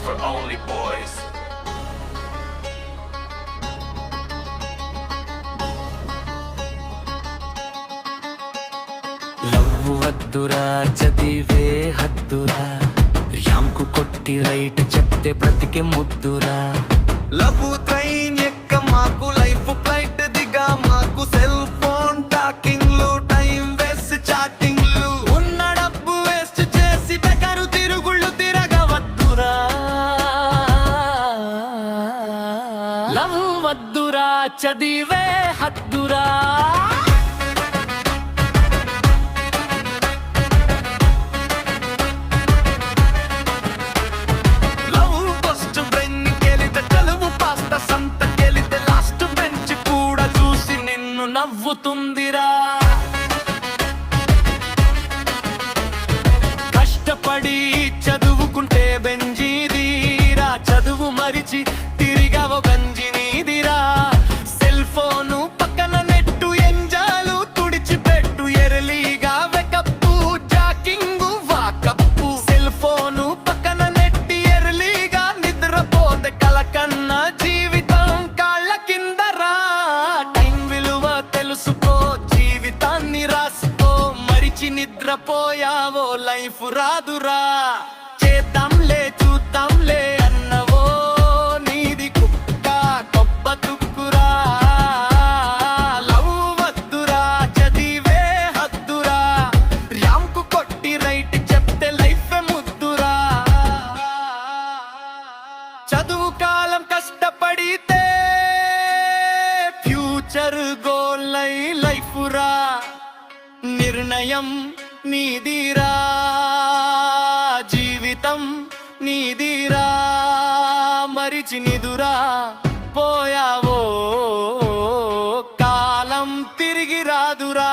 for only boys. Love వద్దురా చదివే Haddura rank కొట్టి రైట్ చెప్తే బ్రతికే ముద్దురా లవ్వు ట్రైన్ ఎక్క మాకు లైఫ్ ఫ్లైట్ దిగా మాకు సెల్ ఫోన్ టాకింగ్లు టైం వేస్ట్ చాటింగ్లు ఉన్న డబ్బు వేస్ట్ చేసి బెకరు తిరుగుళ్ళు తిరగవద్దురా లవ్వు వద్దురా చదివే హద్దురా నవ్వుతుందిరా కష్టపడి చదువుకుంటే బెంజీదిరా చదువు మరిచి తిరిగవ గంజినీదిరా సెల్ ఫోను పక్కన నెట్టు ఎంజాలు తుడిచిపెట్టు ఎరలీగా వెకప్పు జాకింగు వాకప్పు సెల్ ఫోను పక్కన నెట్టి ఎరలీగా నిద్రపోతే కలకన్నా జీవితం కాళ్ళ కిందరా తెలుసుకో జీవితాన్ని రాసుకో మరిచి నిద్రపోయావో లైఫ్ రాదురా చేద్దాంలే చూద్దాంలే అన్నవో నీది కుక్క కొబ్బ తుక్కురా లవ్ వద్దురా చదివే హద్దురా ర్యాంకు కొట్టి రైట్ చెప్తే లైఫ్ ముద్దురా చదువు కాలం కష్టపడితే ఫ్యూచర్ గోల్ లైఫ్ రా నిర్ణయం నీదిరా జీవితం నీదిరా మరిచి నిదురా పోయావో కాలం తిరిగి రాదురా